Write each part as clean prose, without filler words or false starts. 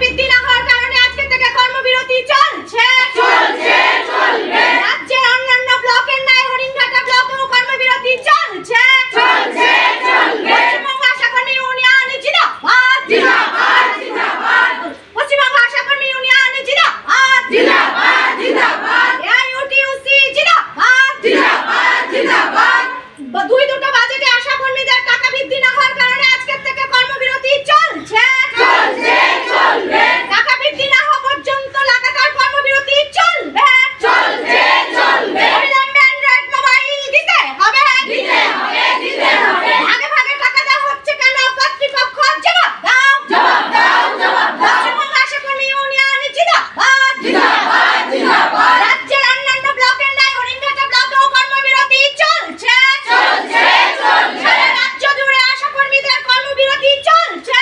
বৃদ্ধি না হওয়ার কারণে আজকে থেকে কর্মবিরতি চলছে। রাজ্যের অন্যান্য ব্লকের ন্যায় হরিণঘাটা ব্লকেও কর্মবিরতি চলছে। পশ্চিমবঙ্গ আশাকর্মী ইউনিয়ন জিন্দাবাদ। পশ্চিমবঙ্গ আশাকর্মী ইউনিয়ন জিন্দাবাদ। এআইইউটিউসি জিন্দাবাদ। দুটো বাজেটে আশাকর্মীদের টাকা বৃদ্ধি না হওয়ার কারণে আজকে থেকে কর্মবিরতি চলছে। টাকা বৃদ্ধি না হওয়া পর্যন্ত লাগাতার কর্মবিরতি চলবে। অবিলম্বে অ্যান্ড্রয়েড মোবাইল দিতে হবে। ভাগে ভাগে টাকা দেওয়া হচ্ছে কেন? কর্তৃপক্ষ জবাব দাও। পশ্চিমবঙ্গ আশাকর্মী ইউনিয়ন জিন্দাবাদ। রাজ্যের অন্যান্য ব্লকের ন্যায় হরিণঘাটা ব্লকেও কর্মবিরতি চলছে। সারা রাজ্য জুড়ে আশাকর্মীদের কর্মবিরতি চলছে।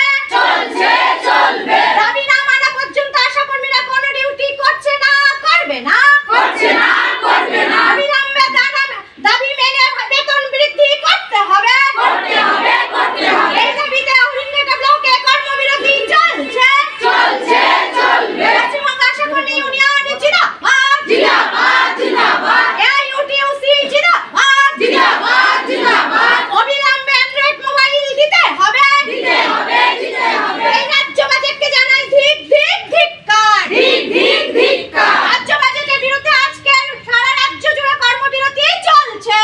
দাবি না মানা পর্যন্ত আশাকর্মীরা কোনো ডিউটি করছে না, করবে না। অবিলম্বে দাবি মেনে বেতন বৃদ্ধি করতে হবে। এই দাবিতে হরিণঘাটা ব্লকে কর্মবিরতি চলছে। পশ্চিমবঙ্গ আশাকর্মী ইউনিয়ন জিন্দাবাদ। এআইইউটিউসি জিন্দাবাদ। অবিলম্বে অ্যান্ড্রয়েড মোবাইল দিতে হবে। এই রাজ্য বাজেটকে জানাই ধিক্কার। রাজ্য বাজেটের বিরুদ্ধে আজকে সারা রাজ্য জুড়ে কর্মবিরতি চলছে।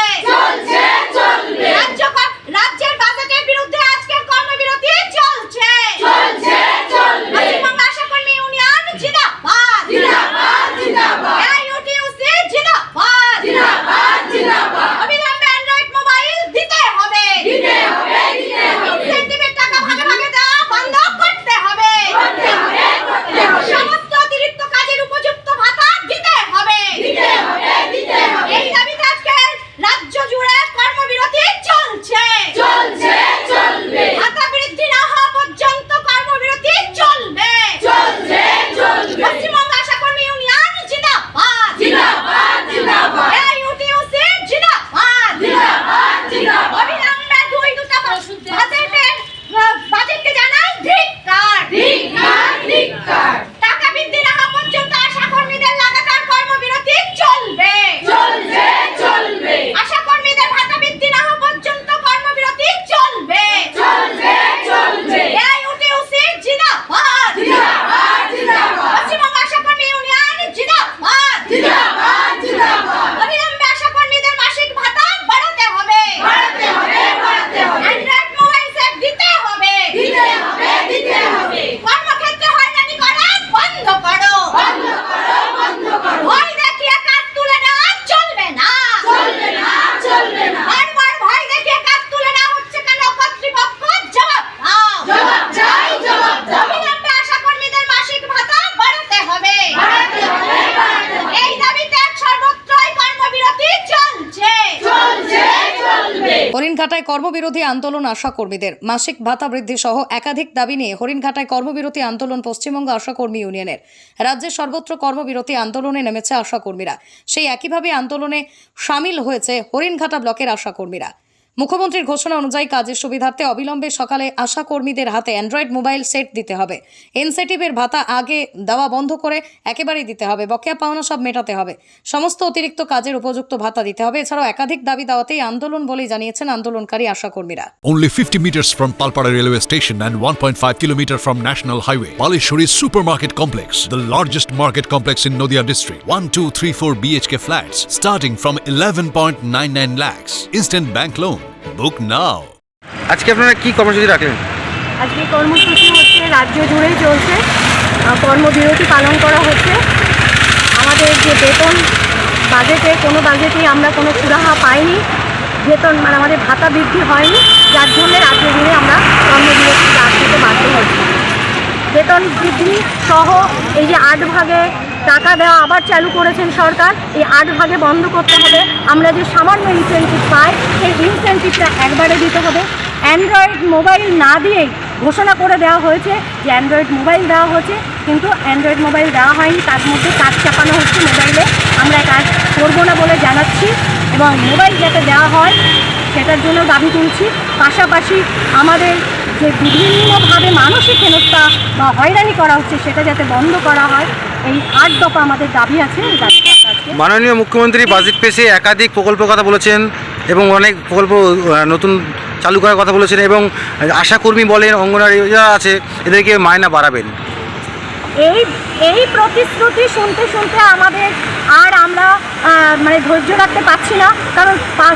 রাজ্যের বাজেটের বিরুদ্ধে আজকে কর্মবিরতি চলছে। পশ্চিমবঙ্গ আশাকর্মী ইউনিয়ন জিন্দাবাদ। এআইইউটিউসি জিন্দাবাদ। অবিলম্বে অ্যান্ড্রয়েড মোবাইল দিতে হবে। ইনসেন্টিভের টাকা ভাগে ভাগে দেওয়া বন্ধ করতে হবে। সমস্ত অতিরিক্ত কাজের উপযুক্ত ভাতা দিতে হবে। এই দাবিতে আজকে রাজ্য জুড়ে কর্মবিরতি চলছে। ভাতা বৃদ্ধি না হওয়া পর্যন্ত কর্মবিরতি চলবে। পশ্চিমবঙ্গ আশাকর্মী ইউনিয়ন জিন্দাবাদ। এআইইউটিউসি জিন্দাবাদ। অবিলম্বে দুটো বাজেটকে জানাই ধিক্কার। টাকা বৃদ্ধি না হওয়া পর্যন্ত আশাকর্মীদের লাগাতার কর্মবিরতি চলবে। আশাকর্মীদের ভাতা বৃদ্ধি না হওয়া পর্যন্ত কর্মবিরতি চলবে। এআইইউটিউসি জিন্দাবাদ। পশ্চিমবঙ্গ আশাকর্মী ইউনিয়ন জিন্দাবাদ। অবিলম্বে আশাকর্মীদের মাসিক ভাতা বাড়াতে হবে। অ্যান্ড্রয়েড মোবাইল সেট দিতে হবে। কর্মক্ষেত্রে হয়রানি করা বন্ধ করো। ভয় দেখিয়ে কাজ তুলে নেওয়া চলবে না। বারবার ভয় দেখিয়ে কাজ তুলে নেওয়া হচ্ছে কেন? কর্তৃপক্ষ জবাব দাও। অবিলম্বে আশাকর্মীদের মাসিক ভাতা বাড়াতে হবে। এই দাবিতে সর্বত্রই কর্মবিরতি চলছে। হরিণঘাটায় কর্মবিরোধী আন্দোলন আশাকর্মীদের মাসিক ভাতা বৃদ্ধি সহ একাধিক দাবি নিয়ে হরিণঘাটায় কর্মবিরতি আন্দোলন পশ্চিমবঙ্গ আশাকর্মী ইউনিয়নের। রাজ্যের সর্বত্র কর্মবিরতি আন্দোলনে নেমেছে আশাকর্মীরা। সেই একইভাবে আন্দোলনে সামিল হয়েছে হরিণঘাটা ব্লকের আশাকর্মীরা। মুখ্যমন্ত্রীর ঘোষণা অনুযায়ী কাজের সুবিধার্থে অবিলম্বে সকালে আশাকর্মীদের হাতে অ্যান্ড্রয়েড মোবাইল সেট দিতে হবে। ইনসেন্টিভের ভাতা আগে দেওয়া বন্ধ করে একেবারেই দিতে হবে। বকেয়া পাওনা সব মেটাতে হবে। সমস্ত অতিরিক্ত কাজের উপযুক্ত ভাতা দিতে হবে। এছাড়াও একাধিক দাবি দাওয়াতেই আন্দোলন বলেই জানিয়েছেন আন্দোলনকারী আশাকর্মীরা। Only 50 meters from Palpara railway station and 1.5 kilometer from National Highway, Palishuri Supermarket Complex, the largest market complex in Noida district. 1, 2, 3, 4 BHK flats starting from 11.99 lakhs. Instant bank loan. Book now. আজকে আপনারা কি কর্মসূচি রাখলেন? আজকে কর্মসূচি হচ্ছে রাজ্য জুড়েই চলছে। কর্মবিরতি পালন করা হচ্ছে। আমাদের যে বেতন কোনো বাজেটেই আমরা কোনো সুরাহা পাইনি। বেতন আমাদের ভাতা বৃদ্ধি হয়নি, যার জন্য রাজ্য জুড়ে আমরা কর্মবিরতি রাখতে বাধ্য হচ্ছি। বেতন বৃদ্ধি সহ এই যে 8 ভাগে টাকা দেওয়া আবার চালু করেছেন সরকার, এই 8 ভাগে বন্ধ করতে হবে। আমরা যে সামান্য ইনসেন্টিভ পাই সেই ইনসেন্টিভটা একবারে দিতে হবে। অ্যান্ড্রয়েড মোবাইল না দিয়েই ঘোষণা করে দেওয়া হয়েছে যে অ্যান্ড্রয়েড মোবাইল দেওয়া হচ্ছে, কিন্তু অ্যান্ড্রয়েড মোবাইল দেওয়া হয়নি। তার মধ্যে কাজ চাপানো হচ্ছে মোবাইলে। আমরা কাজ করবো না বলে জানাচ্ছি এবং মোবাইল যাতে দেওয়া হয় সেটার জন্য দাবি তুলছি। পাশাপাশি আমাদের যে বিভিন্নভাবে মানসিক হেনস্থা বা হয়রানি করা হচ্ছে সেটা যাতে বন্ধ করা হয়, এই 8 দফা আমাদের দাবি আছে এই দাবিটার কাছে। মাননীয় মুখ্যমন্ত্রী বাজেট পেশে একাধিক প্রকল্পের কথা বলেছেন এবং অনেক প্রকল্প নতুন চালু করার কথা বলেছেন এবং আশাকর্মী বলেন, অঙ্গনওয়াড়ি যারা আছে এদেরকে মায়না বাড়াবেন। এই প্রতিশ্রুতি শুনতে শুনতে আমাদের আর আমরা মানে ধৈর্য রাখতে পারছি না, কারণ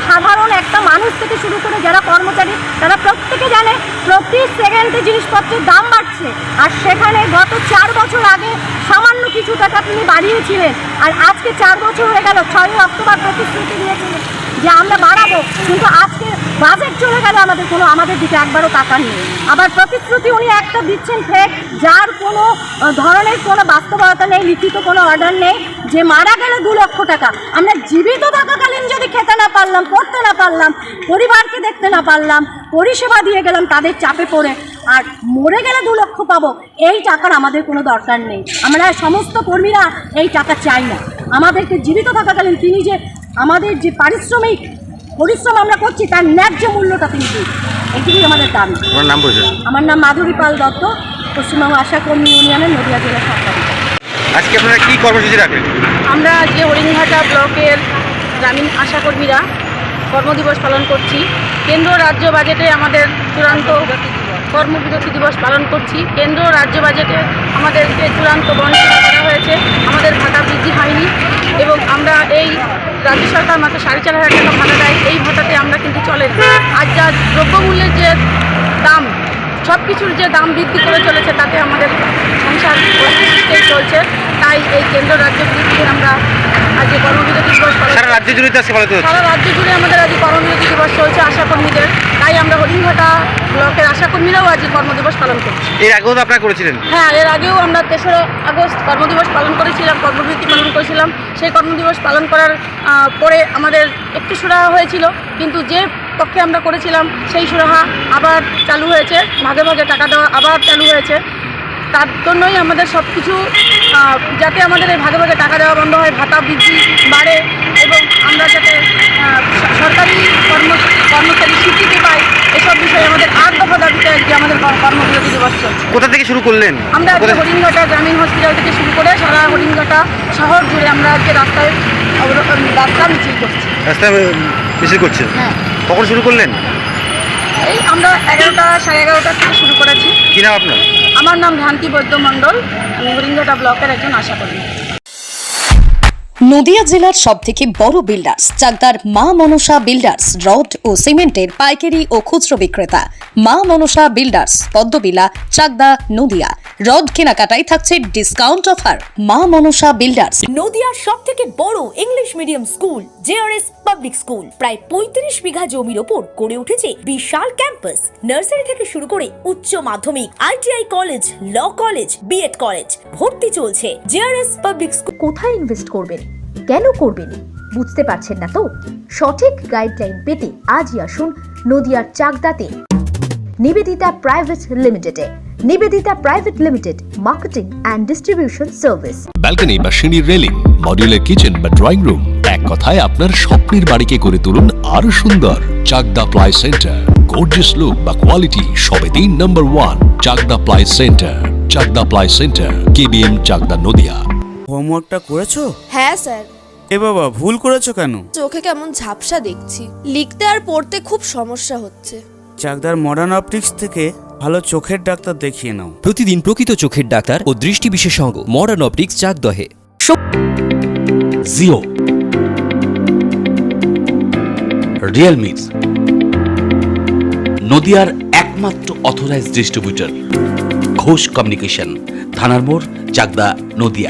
সাধারণ একটা মানুষ থেকে শুরু করে যারা কর্মচারী তারা প্রত্যেকে জানে প্রতি সেকেন্ডে জিনিসপত্রের দাম বাড়ছে, আর সেখানে গত 4 বছর আগে সামান্য কিছু টাকা তিনি বাড়িয়েছিলেন, আর আজকে 4 বছর হয়ে গেল। 6 অক্টোবর প্রতিশ্রুতি দিয়েছিলেন যে আমরা বাড়াবো, কিন্তু আজকে বাজেট চলে গেল আমাদের দিকে একবারও টাকা নেই। আবার প্রতিশ্রুতি উনি একটা দিচ্ছেন ফেক, যার কোনো ধরনের কোনো বাস্তবতা নেই, লিখিত কোনো অর্ডার নেই, যে মারা গেলে 2 লক্ষ টাকা। আমরা জীবিত থাকাকালীন যদি খেতে না পারলাম, পড়তে না পারলাম, পরিবারকে দেখতে না পারলাম, পরিষেবা দিয়ে গেলাম তাদের চাপে পড়ে, আর মরে গেলে 2 লক্ষ পাবো, এই টাকার আমাদের কোনো দরকার নেই। আমরা সমস্ত কর্মীরা এই টাকা চাই না। আমাদেরকে জীবিত থাকাকালীন তিনি যে আমাদের যে পরিশ্রম আমরা করছি তার ন্যায্য মূল্যটা তিনি দিন, এটুকুই আমাদের দাবি। আমার নাম বলছেন? আমার নাম মাধুরী পাল দত্ত, পশ্চিমবঙ্গ আশাকর্মী ইউনিয়নের নদিয়া জেলা সরকারি। আজকে আপনারা কি কর্মসূচি রাখলেন? আমরা আজকে হরিণঘাটা ব্লকের গ্রামীণ আশাকর্মীরা কর্মদিবস পালন করছি। কেন্দ্র রাজ্য বাজেটে আমাদের চূড়ান্ত কর্মবিরতি দিবস পালন করছি। কেন্দ্র রাজ্য বাজেটে আমাদেরকে চূড়ান্ত বঞ্চনা করা হয়েছে, আমাদের ভাতা বৃদ্ধি হয়নি এবং আমরা এই রাজ্য সরকার মাত্র 4,500 টাকা ভাতা দেয়, এই ভাতাতে আমরা কিন্তু চলে না। আর যা দ্রব্যমূল্যের যে দাম, সব কিছুর যে দাম বৃদ্ধি করে চলেছে তাতে আমাদের সংসার চলছে। তাই এই কেন্দ্র রাজ্য বিরুদ্ধে আমরা আজকে কর্মবিরতি দিবস পালন সারা রাজ্য জুড়ে সারা রাজ্য জুড়ে আমাদের আজকে কর্মবিরতি দিবস চলছে আশাকর্মীদের। তাই আমরা হরিণঘাটা ব্লকের আশাকর্মীরাও আজকে কর্মদিবস পালন করছি। এর আগেও তো আপনারা করেছিলেন? হ্যাঁ, এর আগেও আমরা 3রা আগস্ট কর্মদিবস পালন করেছিলাম, কর্মবিরতি পালন করেছিলাম। সেই কর্মদিবস পালন করার পরে আমাদের একটু সুরাহা হয়েছিল, কিন্তু যে পক্ষে আমরা করেছিলাম সেই সুরাহা আবার চালু হয়েছে, ভাগে ভাগে টাকা দেওয়া আবার চালু হয়েছে। তার জন্যই আমাদের সব কিছু যাতে আমাদের এই ভাগে ভাগে টাকা দেওয়া বন্ধ হয়, ভাতা বৃদ্ধি বাড়ে এবং আমরা যাতে সরকারি কর্মচারী স্বীকৃতি পাই, এসব বিষয়ে আমাদের 8 দফা দাবিতে আজকে আমাদের কর্মবিরতি দিবস চলছে। কোথা থেকে শুরু করলেন? আমরা আজকে হরিণঘাটা গ্রামীণ হসপিটাল থেকে শুরু করে সারা হরিণঘাটা শহর জুড়ে আমরা আজকে রাস্তা মিছিল করছি। রাস্তায় মিছিল করছেন? হ্যাঁ। কখন শুরু করলেন? এই আমরা 11টা সাড়ে 11টা থেকে শুরু করেছি। কি নাম আপনার? আমার নাম ভ্রান্তি বৈদ্য মণ্ডল, আমি হরিণঘাটা ব্লকের একজন আশাকর্মী। নদিয়া জেলার সবথেকে বড় বিল্ডার্স চাকদার মা মনসা বিল্ডার্স রড ও সিমেন্টের পাইকারি ও খুচরো বিক্রেতা। মা মনসা বিল্ডার্স, পদ্মবিলা, চাকদা, নদিয়া। রড কেনাকাটায় থাকছে ডিসকাউন্ট অফার। মা মনসা বিল্ডার্স। নদিয়ার সবথেকে বড় English medium school JRS public school, প্রায় 35 বিঘা জমির ওপর গড়ে উঠেছে বিশাল ক্যাম্পাস। নার্সারি থেকে শুরু করে উচ্চ মাধ্যমিক, ITI college, law college, BEd college, ভর্তি চলছে। JRS public school. কোথায় ইনভেস্ট করবেন, কেন করবেন বুঝতে পারছেন না তো? সঠিক গাইডলাইন পেতে আজই আসুন নদিয়ার চাকদাতে নিবেদিতা প্রাইভেট লিমিটেডে। Nibedita private limited, marketing and distribution service. Balcony বা সিঁড়ির রেলিং, মডিউলার কিচেন বা ড্রয়িং রুম, এক কথায় আপনার স্বপ্নের বাড়িকে করে তুলুন আরো সুন্দর। Chakdah ply centre, gorgeous look বা কোয়ালিটি সবেতেই number 1। Chakdah ply centre, Chakdah ply centre, KBM, Chakdah, Nadia. হোমওয়ার্কটা করেছো? হ্যাঁ স্যার। এ বাবা, ভুল করেছো কেন? চোখে কেমন ঝাপসা দেখছি, লিখতে আর পড়তে খুব সমস্যা হচ্ছে। চাকদার মডার্ন অপটিক্স থেকে ভালো চোখের ডাক্তার দেখিয়ে নাও। প্রতিদিন প্রকৃত চোখের ডাক্তার ও দৃষ্টি বিশেষজ্ঞ মডার্ন অপটিক্স চাকদহে। জিও, রিয়েলমি, নদিয়ার একমাত্র অথরাইজড ডিস্ট্রিবিউটর, ঘোষ কমিউনিকেশন, থানার মোড়, চাকদা, নদিয়া।